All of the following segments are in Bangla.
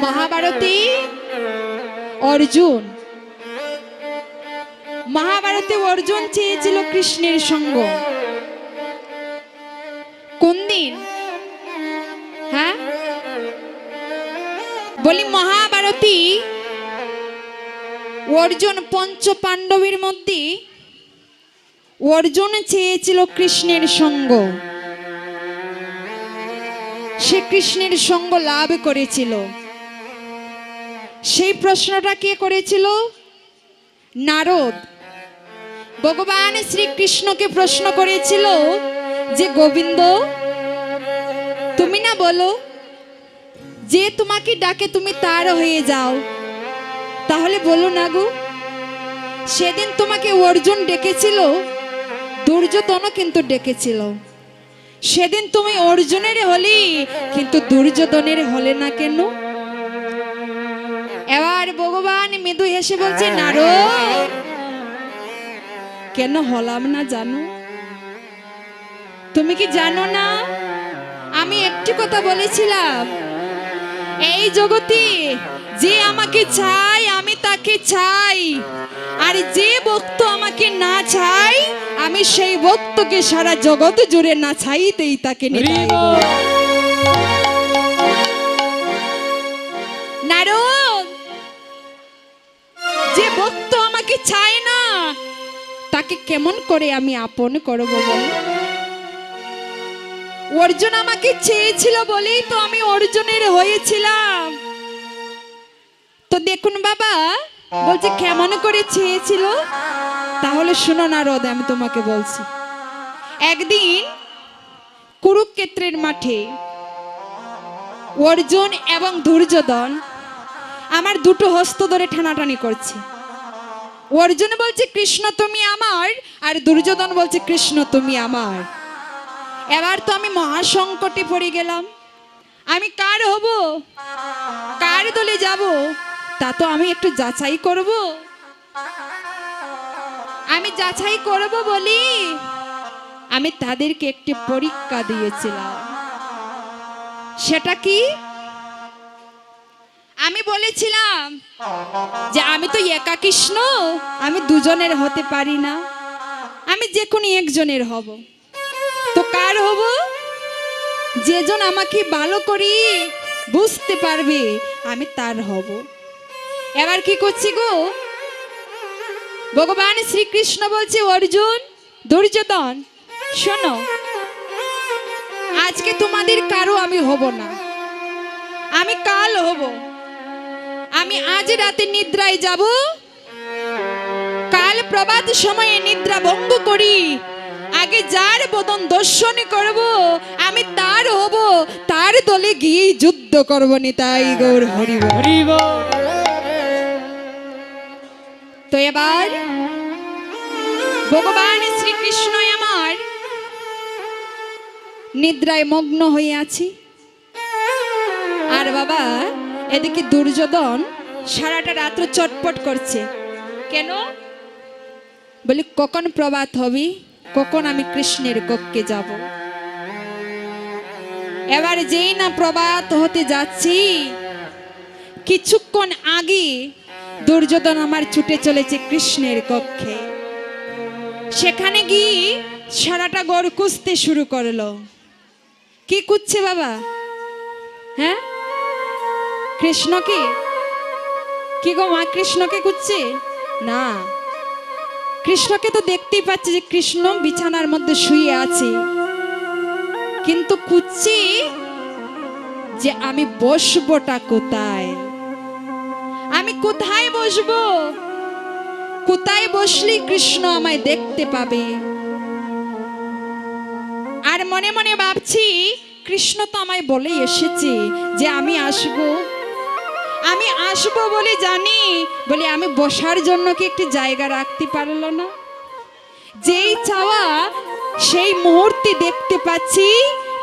মহাভারতে অর্জুন মহাভারতে অর্জুন চেয়েছিল কৃষ্ণের সঙ্গ। কোন দিন? হ্যাঁ বলি মহাভারতে অর্জুন পঞ্চ পাণ্ডবের মধ্যে অর্জুন চেয়েছিল কৃষ্ণের সঙ্গ। সে কৃষ্ণের সঙ্গ লাভ করেছিল। সেই প্রশ্নটা কে করেছিল? নারদ ভগবান শ্রীকৃষ্ণকে প্রশ্ন করেছিল যে গোবিন্দ, তুমি না বলো যে তোমাকে ডাকে তুমি তার হয়ে যাও, তাহলে বলো না গো, সেদিন তোমাকে অর্জুন ডেকেছিল, দুর্যোধনও কিন্তু ডেকেছিল। সেদিন তুমি অর্জুনের হলি, কিন্তু দুর্যোধনের হলে না কেন? এবার ভগবান মৃদু হেসে বলছে, নারদ কেন হলাম না জানো? তুমি কি জানো না আমি একটি কথা বলেছিলাম, এই জগতে যে আমাকে চাই আমি তাকে চাই, আর যে ভক্ত আমাকে না চাই আমি সেই ভক্তকে সারা জগৎ জুড়ে না চাইতেই তাকে নিতাই। নারদ, যে ভক্ত আমাকে চায় না তাকে কেমন করে আমি আপন করব বল? অর্জুন আমাকে চেয়েছিল বলেই তো আমি অর্জুনের হয়েছিলাম। তো দেখুন বাবা বলছে কেমন করে চেয়েছিল, তাহলে শোনো নারদ, আমি তোমাকে বলছি। একদিন কুরুক্ষেত্রের মাঠে অর্জুন এবং দুর্যোধন আমার দুটো হস্ত ধরে টানাটানি করছে। অর্জুন বলছে কৃষ্ণ তুমি আমার, আর দুর্যোধন বলছে কৃষ্ণ তুমি আমার। এবার তো আমি মহাসংকটে পড়ে গেলাম। আমি কার হব, কার দলে যাব, তা তো আমি একটু যাচাই করব। আমি যাচাই করব বলি আমি তাদেরকে একটি পরীক্ষা দিয়েছিলাম। সেটা কি? আমি বলেছিলাম যে আমি তো একা কৃষ্ণ, আমি দুজনের হতে পারি না, আমি যে কোনো একজনের হব। তো কার হব? যেজন আমাকে ভালো করে বুঝতে পারবে আমি তার হব। এবার কি করছি গো? ভগবান শ্রীকৃষ্ণ বলছে অর্জুন, দুর্যোধন শোনো, আজকে তোমাদের কারো আমি হব না, আমি কাল হব। আমি আজ রাতে নিদ্রায় যাব, কাল প্রভাত সময়ে নিদ্রা ভঙ্গ করি, আগে যার বদন দর্শন করব আমি তার হব, তার দলে গিয়ে যুদ্ধ করব। নিতাই গৌর হরি বল। তো এবার ভগবান শ্রীকৃষ্ণ আমার নিদ্রায় মগ্ন হয়ে আছি, আর বাবা এদিকে দুর্যোধন সারাটা রাত্র চটপট করছে। কেন? বলি কখন প্রভাত হবে, কখন আমি কৃষ্ণের কক্ষে যাব। এবার যেই না প্রভাত হতে যাচ্ছি, কিছুক্ষণ আগে দুর্যোধন আমার ছুটে চলেছে কৃষ্ণের কক্ষে। সেখানে গিয়ে সারাটা গড় খুঁজতে শুরু করলো। কি খুঁজছে বাবা? হ্যাঁ কৃষ্ণকে? কি গো মা, কৃষ্ণকে খুঁজছে না? কৃষ্ণকে তো দেখতেই পাচ্ছি যে কৃষ্ণ বিছানার মধ্যে শুয়ে আছে, কিন্তু খুঁজছি যে আমি বসবোটা কোথায়, আমি কোথায় বসবো, কোথায় বসলেই কৃষ্ণ আমায় দেখতে পাবে। আর মনে মনে ভাবছি কৃষ্ণ তো আমায় বলে এসেছে যে আমি আসবো, আমি আসবো বলে জানি, বলে আমি বসার জন্য কি একটি জায়গা রাখতে পারলো না? যেই চাওয়া সেই মুহূর্তে দেখতে পাচ্ছি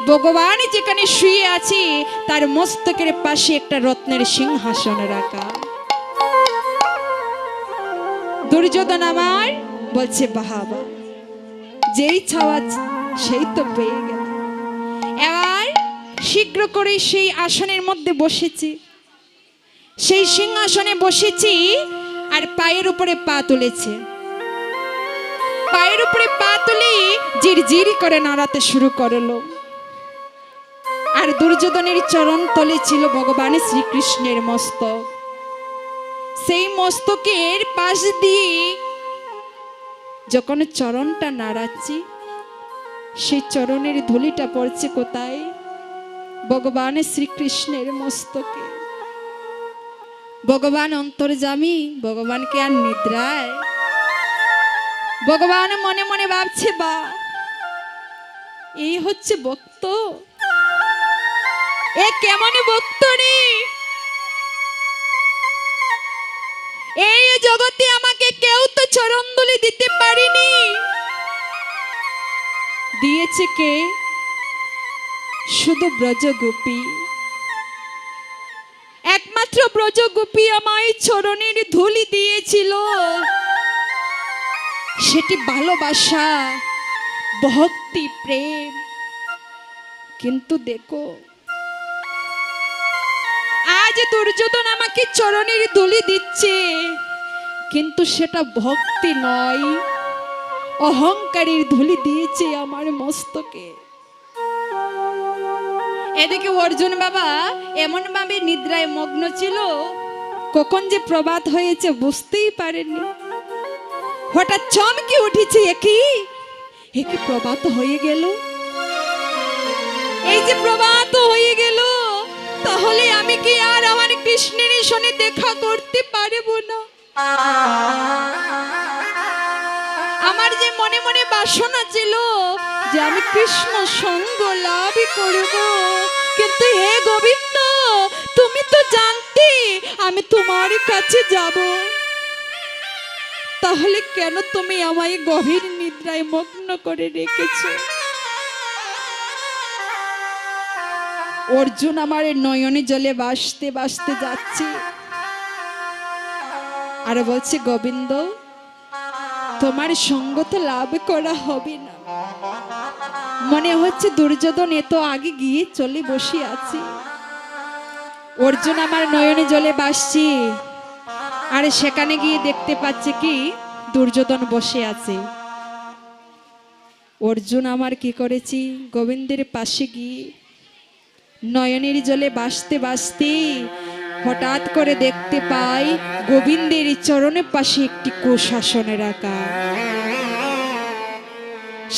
ভগবান যেখানে শুয়ে আছে তার মস্তকের পাশে একটা রত্নের সিংহাসন রাখা। দুর্যোধন আমার বলছে বাবা, যেই চাওয়া সেই তো পেয়ে গেল। এবার শীঘ্র করে সেই আসনের মধ্যে বসেছে। সেই সিংহাসনে বসেছি আর পায়ের উপরে পা তুলেছে। পায়ের উপরে পা তুলে জিরজির করে নাড়াতে শুরু করলো। আর দুর্যোধনের চরণ তলে ছিল ভগবান শ্রীকৃষ্ণের মস্তক। সেই মস্তকের পাশ দিয়ে যখন চরণটা নাড়াচ্ছি, সেই চরণের ধুলিটা পড়ছে কোথায়? ভগবান শ্রীকৃষ্ণের মস্তকে। ভগবান অন্তর্যামী, ভগবানকে আর নিদ্রায়। ভগবান মনে মনে ভাবছে, বা এই হচ্ছে ভক্ত, এ কেমন ভক্ত রে! এই জগতে আমাকে কেউ তো চরণধুলি দিতে পারেনি, দিয়েছে কে? শুধু ব্রজগোপী। একমাত্র ব্রজগোপী আমায় চরণের ধুলি দিয়েছিল। সেটি ভালোবাসা, ভক্তি, প্রেম। কিন্তু দেখো, আজ দুর্যোধন আমাকে চরণের ধুলি দিচ্ছে, কিন্তু সেটা ভক্তি নয়, অহংকারের ধুলি দিয়েছে আমার মস্তকে। এদিকে অর্জুন বাবা এমন ভাবে নিদ্রায় মগ্ন ছিল, কখন যে প্রভাত হয়েছে বুঝতেই পারেনি। হঠাৎ চমকে উঠেছে, একই প্রভাত হয়ে গেল। এই যে প্রভাত হয়ে গেল, তাহলে আমি কি আর আমার কৃষ্ণের সঙ্গে দেখা করতে পারবো না? আমার যে মনে মনে বাসনা ছিল যে আমি কৃষ্ণ সঙ্গ লাভ করব, কিন্তু হে গোবিন্দ, তুমি তো জানতে আমি তোমার কাছে যাব, তাহলে কেন তুমি আমায় গভীর নিদ্রায় মগ্ন করে রেখেছো? অর্জুন আমার নয়নে জলে ভাসতে ভাসতে যাচ্ছে আর বলছে, গোবিন্দ, তোমার সঙ্গ তো লাভ করা হবে না। মনে হচ্ছে দুর্যোধন এত আগে গিয়ে চলে বসে আছে। অর্জুন আমার নয়নে জলে ভাসছে, আর সেখানে গিয়ে দেখতে পাচ্ছে কি দুর্যোধন বসে আছে। অর্জুন আমার কি করেছি, গোবিন্দের পাশে গিয়ে নয়নের জলে ভাসতে ভাসতে হঠাৎ করে দেখতে পাই গোবিন্দের চরণের পাশে একটি কুশাসনে রাখা।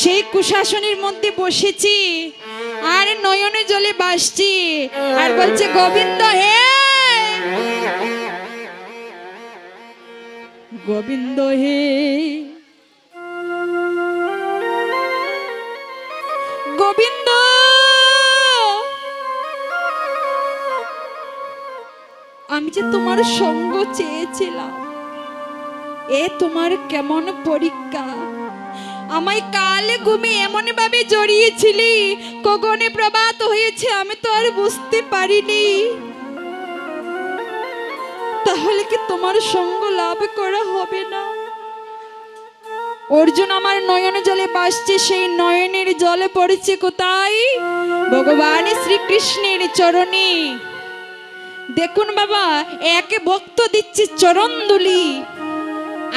সেই কুশাসনের মধ্যে বসেছি আর নয়নে জলে ভাসছি আর বলছে, গোবিন্দ হে, গোবিন্দ হে, গোবিন্দ, আমি যে তোমার সঙ্গ চেয়েছিলাম, এ তোমার কেমন পরীক্ষা? আমায় কালে ঘুমে এমন ভাবে জড়িয়েছিলি, কখনে প্রভাত হয়েছে আমি তো আর বুঝতে পারিনি। তাহলে কি তোমার সঙ্গ লাভ করা হবে না? অর্জুন আমার নয়ন জলে ভাসছে, সেই নয়নের জলে পড়েছে কোথায়? ভগবান শ্রীকৃষ্ণের চরণে। দেখুন বাবা, একে ভক্ত দিচ্ছে চরণ ধুলি,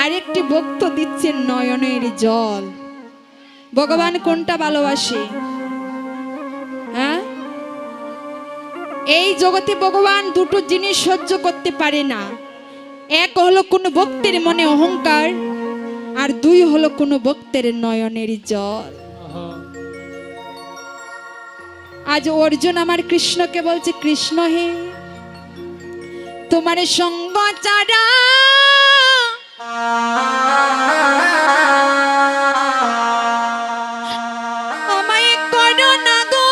আরেকটি ভক্ত দিচ্ছে নয়নের জল। ভগবান কোনটা ভালোবাসে? হ্যাঁ, এই জগতে ভগবান দুটো জিনিস সহ্য করতে পারে না। এক হলো কোন ভক্তের মনে অহংকার, আর দুই হলো কোন ভক্তের নয়নের জল। আজ অর্জুন আমার কৃষ্ণকে বলছে, কৃষ্ণ হে, তোমার সঙ্গ ছাড়া আমায় করো না গো,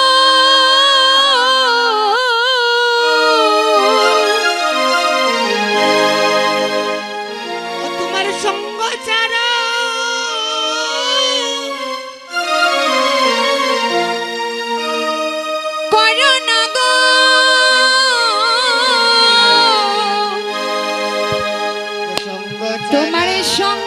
তোমার সঙ্গ ছাড়া করো না গো, তোমার সঙ্গ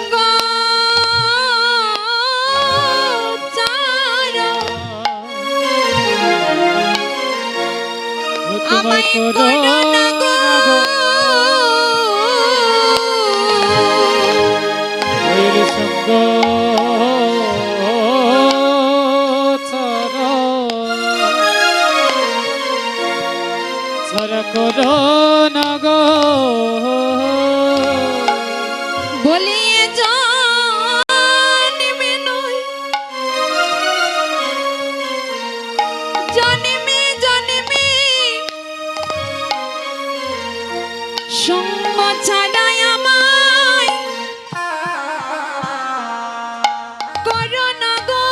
ছাড়া করো না গো বলিয়ে জন্মে নয় জন্মে জন্মে সঙ্গ ছাড়াই আমায় করো না গো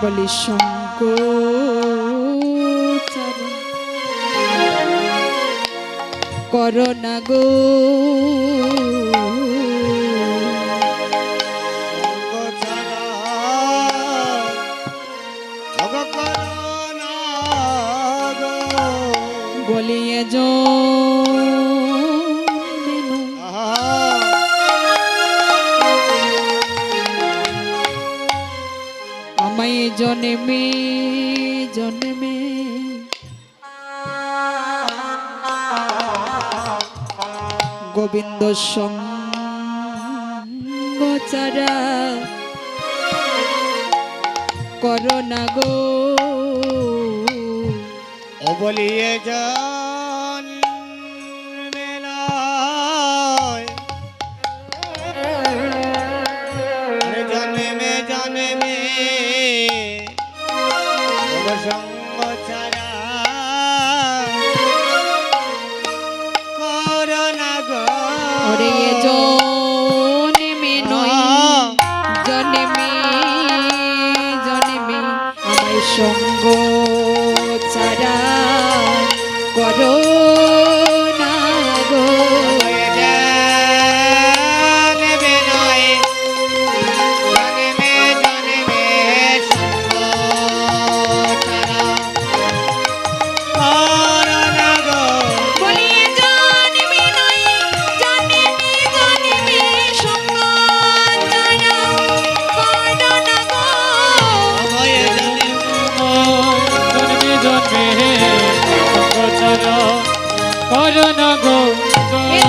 বলি সঙ্গ করো না গো বলিয়ে আমায় জন্মে জন্মে গোবিন্দ সঙ্গ চারা করো না গো ও বলিয়ে জন্মে নয় জন্মে জন্মে সঙ্গ ছাড়া করো না গো ওরে জন্মে নয় জন্মে জন্মে আমায় সঙ্গ ছাড়া করো না গো জন্মে নয় জন্মে জন্মে সঙ্গ ছাড়া করো না গো বলিয়ে জন্মে নয় জন্মে জন্মে সঙ্গ ছাড়া করো না গো জন্মে জন্মে সঙ্গ ছাড়া করো না গো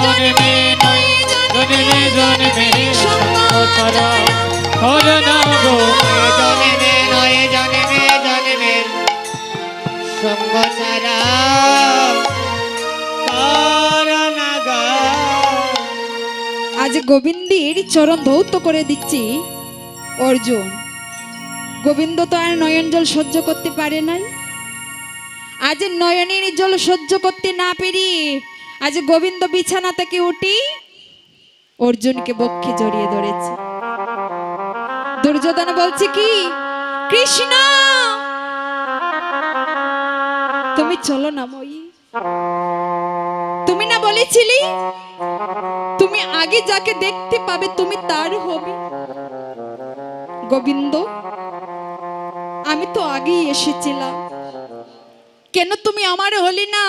জন্মে নয় জন্মে জন্মে সঙ্গ ছাড়া করো না গো জন্মে নয় জন্মে জন্মে সঙ্গ ছাড়া করো না গো আজ গোবিন্দের চরণ ধৌত করে দিচ্ছি অর্জুন। গোবিন্দ তো আর নয়ন জল সহ্য করতে পারে নাই। আজ নয়নের জল সহ্য করতে না পেরে আজ গোবিন্দ বিছানা থেকে উঠি অর্জুনকে বক্ষে জড়িয়ে ধরেছে। দুর্যোধন বলছে কি, কৃষ্ণ তুমি চলো না মই, তুমি না বলেছিলি তুমি আগে যাকে দেখতে পাবে তুমি তার হবে। গোবিন্দ আমি তো আগেই এসেছিলাম, কেন তুমি আমার হলি না?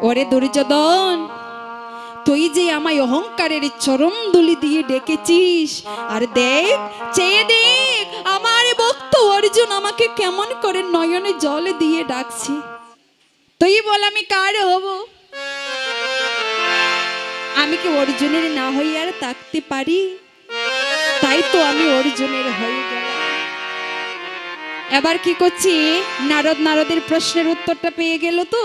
ওরে দুর্যোধন, তুই যে আমায় অহংকারের চরম দুলি দিয়ে ডেকেছিস, আর দেখ চেয়ে দেখ আমার ভক্ত অর্জুন আমাকে কেমন করে নয়নে জল দিয়ে ডাকছি। তুই বল আমি কার হব? আমি কি অর্জুনের না হই আর থাকতে পারি? তাই তো আমি অর্জুনের হয়ে গেলাম। এবার কি করছি, নারদের প্রশ্নের উত্তরটা পেয়ে গেল তো।